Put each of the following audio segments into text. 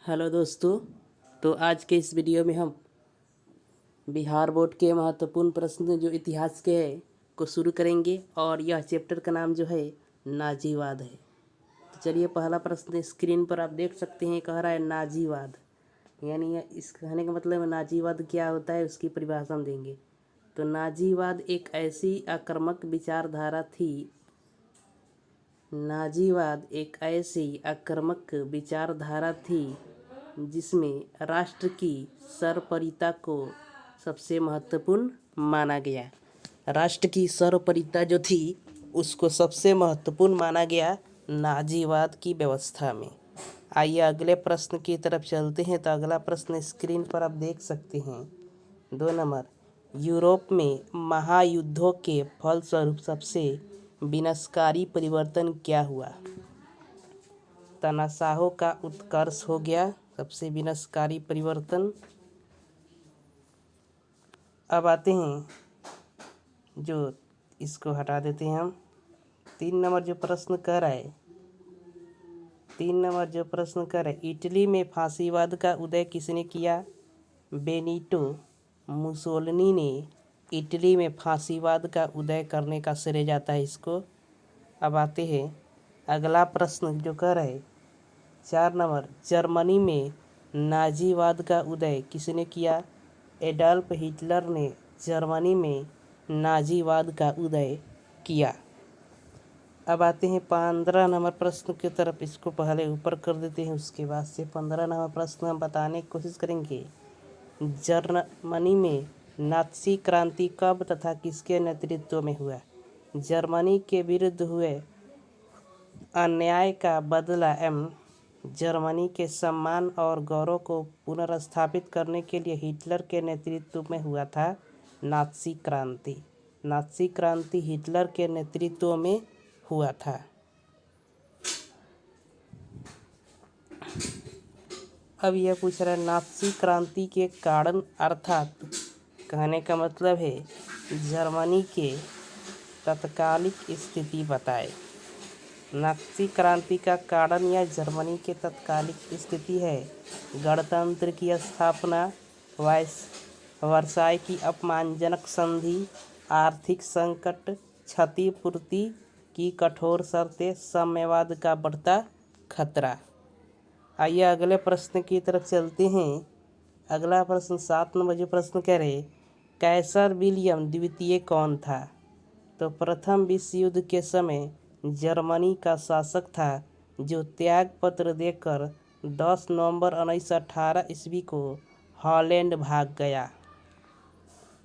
Hello दोस्तों। तो आज के इस वीडियो में हम बिहार बोर्ड के महत्वपूर्ण प्रश्न जो इतिहास के हैं को शुरू करेंगे और यह चैप्टर का नाम जो है नाजीवाद है। तो चलिए, पहला प्रश्न स्क्रीन पर आप देख सकते हैं, कह रहा है नाजीवाद, यानी इस कहने का मतलब है नाजीवाद क्या होता है, उसकी परिभाषा हम देंगे। तो नाजीवाद एक ऐसी आक्रामक विचारधारा थी नाजीवाद एक ऐसी आक्रामक विचारधारा थी जिसमें राष्ट्र की सर्वोपरिता को सबसे महत्वपूर्ण माना गया। राष्ट्र की सर्वोपरिता जो थी उसको सबसे महत्वपूर्ण माना गया नाजीवाद की व्यवस्था में। आइए अगले प्रश्न की तरफ चलते हैं। तो अगला प्रश्न स्क्रीन पर आप देख सकते हैं। 2 नंबर, यूरोप में महायुद्धों के फलस्वरूप सबसे विनाशकारी परिवर्तन क्या हुआ? तानाशाहों का उत्कर्ष हो गया सबसे विनाशकारी परिवर्तन। अब आते हैं, जो इसको हटा देते हैं हम। 3 नंबर जो प्रश्न कर रहा है 3 नंबर जो प्रश्न कर रहा है, इटली में फांसीवाद का उदय किसने किया? बेनिटो मुसोलिनी ने इटली में फांसीवाद का उदय करने का श्रेय जाता है इसको। अब आते हैं अगला प्रश्न जो कर रहे 4 नंबर, जर्मनी में नाजीवाद का उदय किसने किया? एडल्फ हिटलर ने जर्मनी में नाजीवाद का उदय किया। अब आते हैं 15 नंबर प्रश्न की तरफ। इसको पहले ऊपर कर देते हैं, उसके बाद से 15 नंबर प्रश्न हम बताने की कोशिश करेंगे। जर्मनी में नात्सी क्रांति कब तथा किसके नेतृत्व में हुआ? जर्मनी के विरुद्ध हुए अन्याय का बदला एवं जर्मनी के सम्मान और गौरव को पुनर्स्थापित करने के लिए हिटलर के नेतृत्व में हुआ था नात्सी क्रांति। नात्सी क्रांति हिटलर के नेतृत्व में हुआ था। अब यह पूछ रहा है नात्सी क्रांति के कारण, अर्थात कहने का मतलब है जर्मनी के तत्कालिक स्थिति बताए। नात्सी क्रांति का कारण या जर्मनी के तत्कालिक स्थिति है गणतंत्र की स्थापना, वर्साय की अपमानजनक संधि, आर्थिक संकट, क्षतिपूर्ति की कठोर शर्तें, साम्यवाद का बढ़ता खतरा। आइए अगले प्रश्न की तरफ चलते हैं। अगला प्रश्न 7 नंबर जो प्रश्न कह रहे, कैसर विलियम द्वितीय कौन था? तो प्रथम विश्व युद्ध के समय जर्मनी का शासक था जो त्याग पत्र देकर 10 नवंबर 1918 ईस्वी को हॉलैंड भाग गया।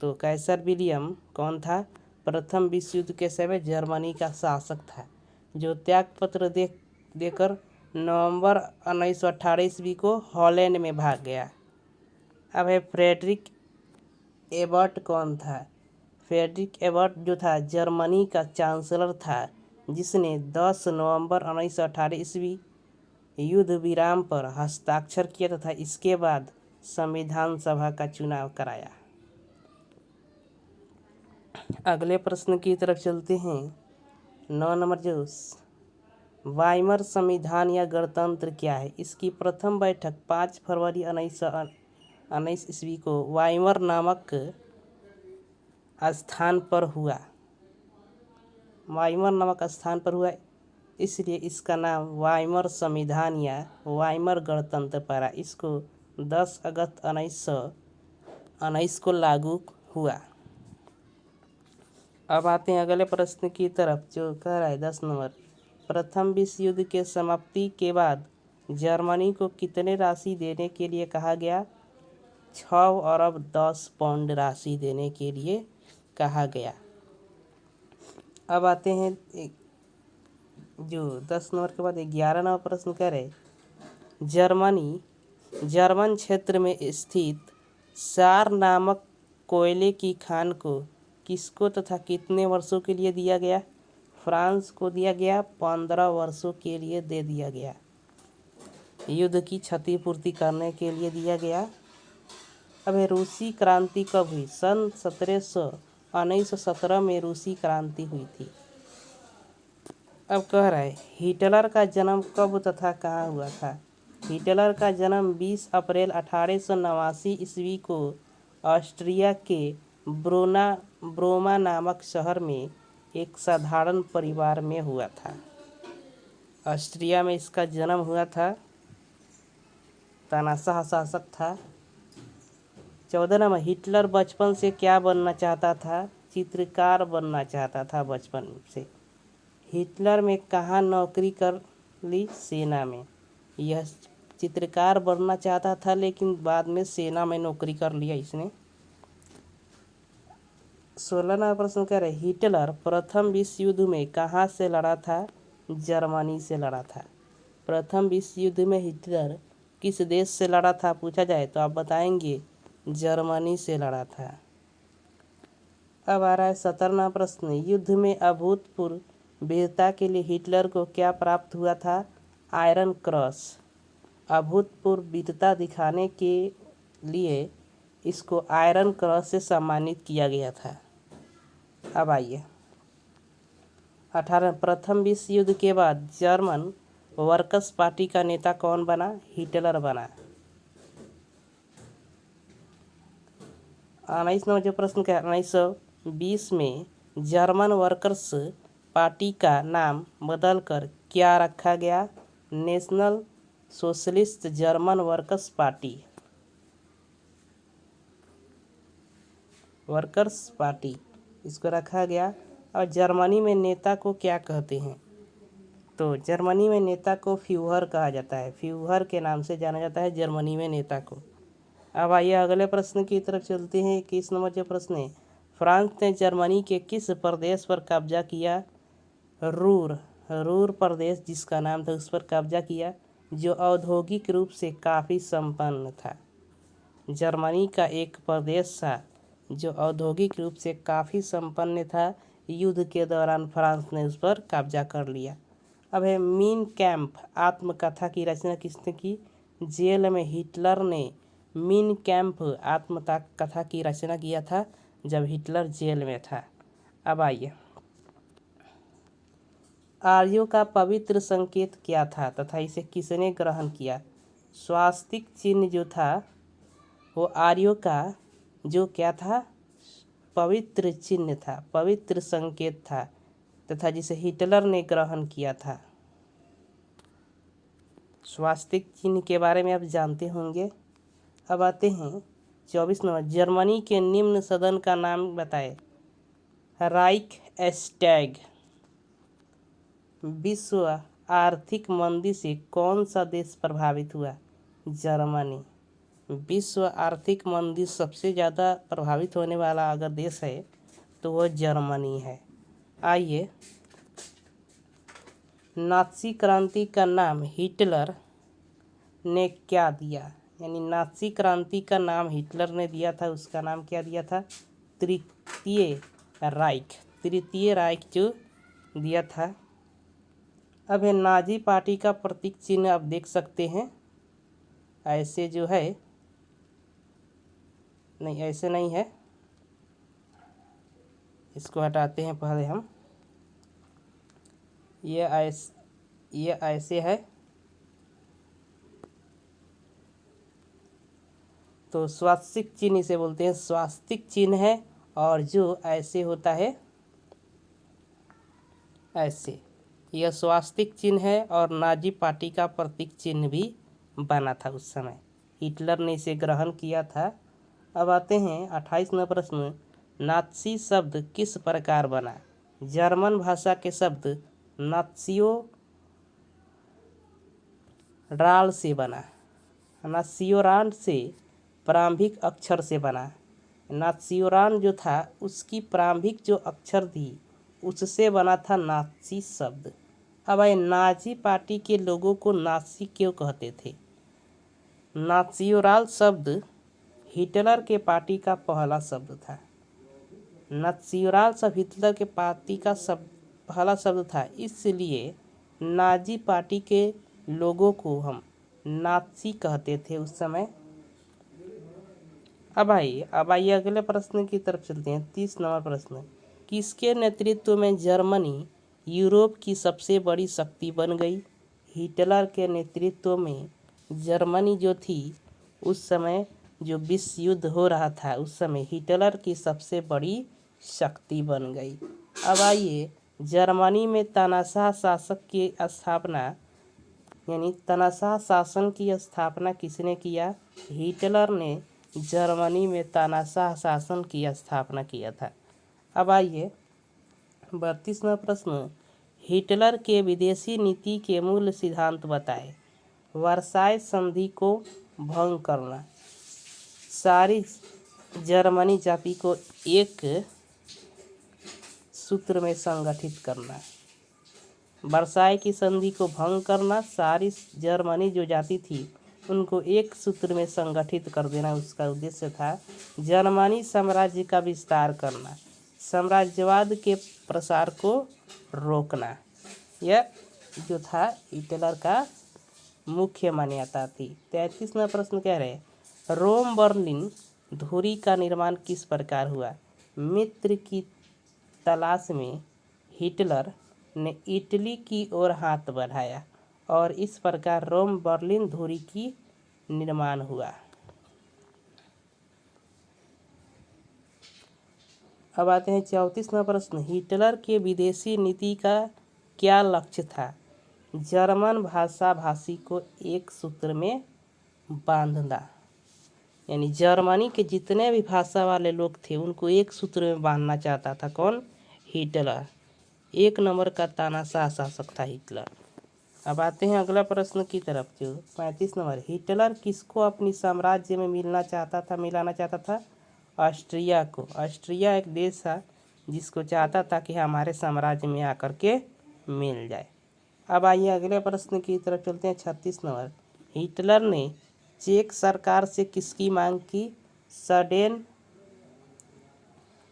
तो कैसर विलियम कौन था? प्रथम विश्व युद्ध के समय जर्मनी का शासक था जो त्याग पत्र देकर नवंबर 1918 ईस्वी को हॉलैंड में भाग गया। अब है फ्रेडरिक एबर्ट कौन था? फ्रेडरिक एबर्ट जो था जर्मनी का चांसलर था जिसने 10 नवंबर 1918 ईस्वी युद्ध विराम पर हस्ताक्षर किया तथा इसके बाद संविधान सभा का चुनाव कराया। अगले प्रश्न की तरफ चलते हैं। 9 नंबर जो वाइमर संविधान या गणतंत्र क्या है? इसकी प्रथम बैठक 5 फरवरी 1919 ईस्वी को वाइमर नामक स्थान पर हुआ। वाइमर नामक स्थान पर हुआ, इसलिए इसका नाम वाइमर संविधान या वाइमर गणतंत्र पड़ा। इसको 10 अगस्त 1919 को लागू हुआ। अब आते हैं अगले प्रश्न की तरफ जो कह रहा है 10 नंबर, प्रथम विश्व युद्ध के समाप्ति के बाद जर्मनी को कितने राशि देने के लिए कहा गया? 6 अरब 10 पाउंड राशि देने के लिए कहा गया। अब आते हैं जो 10 नंबर के बाद 11 नंबर प्रश्न करे, जर्मन क्षेत्र में स्थित सार नामक कोयले की खान को किसको तथा कितने वर्षों के लिए दिया गया? फ्रांस को दिया गया, 15 वर्षों के लिए दे दिया गया। युद्ध की क्षतिपूर्ति करने के लिए दिया गया। अब रूसी क्रांति कब हुई? सन 1917 में रूसी क्रांति हुई थी। अब कह रहा है हिटलर का जन्म कब तथा कहाँ हुआ था? हिटलर का जन्म 20 अप्रैल 1889 ईस्वी को ऑस्ट्रिया के ब्रोमा नामक शहर में एक साधारण परिवार में हुआ था। ऑस्ट्रिया में इसका जन्म हुआ था। तानाशाह शासक था। 14 नंबर, हिटलर बचपन से क्या बनना चाहता था? चित्रकार बनना चाहता था बचपन से। हिटलर में कहाँ नौकरी कर ली? सेना में। यह चित्रकार बनना चाहता था लेकिन बाद में सेना में नौकरी कर लिया इसने। 16 नंबर प्रश्न कह रहे हिटलर प्रथम विश्व युद्ध में कहाँ से लड़ा था? जर्मनी से लड़ा था। प्रथम विश्व युद्ध में हिटलर किस देश से लड़ा था पूछा जाए तो आप बताएंगे जर्मनी से लड़ा था। अब आ रहा है 17वां प्रश्न, युद्ध में अभूतपूर्व वीरता के लिए हिटलर को क्या प्राप्त हुआ था? Iron cross. अभूतपूर्व वीरता दिखाने के लिए इसको आयरन क्रॉस से सम्मानित किया गया था। अब आइए 18, प्रथम विश्व युद्ध के बाद जर्मन वर्कर्स पार्टी का नेता कौन बना? हिटलर बना। 19 नंबर जो प्रश्न का 1920 में जर्मन वर्कर्स पार्टी का नाम बदलकर क्या रखा गया? National socialist German workers party. Workers party इसको रखा गया। और जर्मनी में नेता को क्या कहते हैं? तो जर्मनी में नेता को फ्यूहर कहा जाता है। फ्यूहर के नाम से जाना जाता है जर्मनी में नेता को। अब आइए अगले प्रश्न की तरफ चलते हैं। 21 नंबर जो प्रश्न है, फ्रांस ने जर्मनी के किस प्रदेश पर कब्जा किया? रूर प्रदेश जिसका नाम था उस पर कब्जा किया, जो औद्योगिक रूप से काफ़ी संपन्न था। जर्मनी का एक प्रदेश था जो औद्योगिक रूप से काफ़ी संपन्न था। युद्ध के दौरान फ्रांस ने उस पर कब्जा कर लिया। अब है मीन कैंप आत्मकथा की रचना किसने की? जेल में हिटलर ने मीन कैंप आत्मकथा की रचना किया था जब हिटलर जेल में था। अब आइए, आर्यों का पवित्र संकेत क्या था तथा इसे किसने ग्रहण किया? स्वास्तिक चिन्ह जो था वो आर्यों का जो क्या था? पवित्र चिन्ह था, पवित्र संकेत था तथा जिसे हिटलर ने ग्रहण किया था। स्वास्तिक चिन्ह के बारे में आप जानते होंगे। अब आते हैं 24 नंबर, जर्मनी के निम्न सदन का नाम बताएं। राइक्सटैग। विश्व आर्थिक मंदी से कौन सा देश प्रभावित हुआ? जर्मनी। विश्व आर्थिक मंदी सबसे ज़्यादा प्रभावित होने वाला अगर देश है तो वह जर्मनी है। आइए, नाज़ी क्रांति का नाम हिटलर ने क्या दिया? यानी नाज़ी क्रांति का नाम हिटलर ने दिया था, उसका नाम क्या दिया था? तृतीय राइख। तृतीय राइख जो दिया था। अब है नाज़ी पार्टी का प्रतीक चिन्ह आप देख सकते हैं, ऐसे जो है नहीं, ऐसे नहीं है, इसको हटाते हैं पहले हम। ये ऐसे है तो स्वास्तिक चिन्ह इसे बोलते हैं, स्वास्तिक चिन्ह है। और जो ऐसे होता है ऐसे, यह स्वास्तिक चिन्ह है और नाज़ी पार्टी का प्रतीक चिन्ह भी बना था उस समय। हिटलर ने इसे ग्रहण किया था। अब आते हैं 28 नंबर प्रश्न, नाज़ी शब्द किस प्रकार बना? जर्मन भाषा के शब्द नात्सियो राल से बना। नात्सियोरान से प्रारंभिक अक्षर से बना। नात्सियोरान जो था उसकी प्रारंभिक जो अक्षर थी उससे बना था नाज़ी शब्द। अब आए, नाज़ी पार्टी के लोगों को नाज़ी क्यों कहते थे? नात्सियोराल शब्द हिटलर के पार्टी का पहला शब्द था। नात्सियोराल शब्द हिटलर के पार्टी का पहला शब्द था, इसलिए नाज़ी पार्टी के लोगों को हम नाज़ी कहते थे उस समय। अब आइए अगले प्रश्न की तरफ चलते हैं। 30 नंबर प्रश्न, किसके नेतृत्व में जर्मनी यूरोप की सबसे बड़ी शक्ति बन गई? हिटलर के नेतृत्व में जर्मनी जो थी उस समय जो विश्व युद्ध हो रहा था उस समय हिटलर की सबसे बड़ी शक्ति बन गई। अब आइए जर्मनी में तानाशाह शासक की स्थापना यानी तानाशाह शासन की स्थापना किसने किया? हिटलर ने जर्मनी में तानाशाह शासन की स्थापना किया था। अब आइए 32वां प्रश्न, हिटलर के विदेशी नीति के मूल सिद्धांत बताएं। वर्साय संधि को भंग करना, सारी जर्मनी जाति को एक सूत्र में संगठित करना। वर्साय की संधि को भंग करना, सारी जर्मनी जो जाति थी उनको एक सूत्र में संगठित कर देना उसका उद्देश्य था। जर्मनी साम्राज्य का विस्तार करना, साम्राज्यवाद के प्रसार को रोकना, यह जो था हिटलर का मुख्य मान्यता थी। 33वां प्रश्न कह रहे रोम बर्लिन धुरी का निर्माण किस प्रकार हुआ? मित्र की तलाश में हिटलर ने इटली की ओर हाथ बढ़ाया और इस प्रकार रोम बर्लिन धुरी की निर्माण हुआ। अब आते हैं 34वां प्रश्न, हिटलर के विदेशी नीति का क्या लक्ष्य था? जर्मन भाषा भाषी को एक सूत्र में बांधना, यानी जर्मनी के जितने भी भाषा वाले लोग थे उनको एक सूत्र में बांधना चाहता था। कौन? हिटलर। एक नंबर का तानाशाह शासक था हिटलर। अब आते हैं अगला प्रश्न की तरफ जो 35 नंबर, हिटलर किसको अपनी साम्राज्य में मिलाना चाहता था? ऑस्ट्रिया को। ऑस्ट्रिया एक देश था जिसको चाहता था कि हमारे साम्राज्य में आकर के मिल जाए। अब आइए अगले प्रश्न की तरफ चलते हैं 36 नंबर, हिटलर ने चेक सरकार से किसकी मांग की?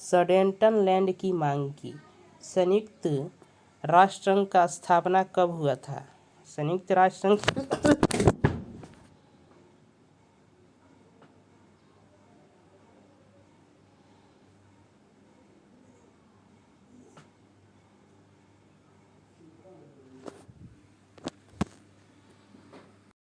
सडेटनलैंड की मांग की। संयुक्त राष्ट्र संघ का स्थापना कब हुआ था? संयुक्त राष्ट्र संघ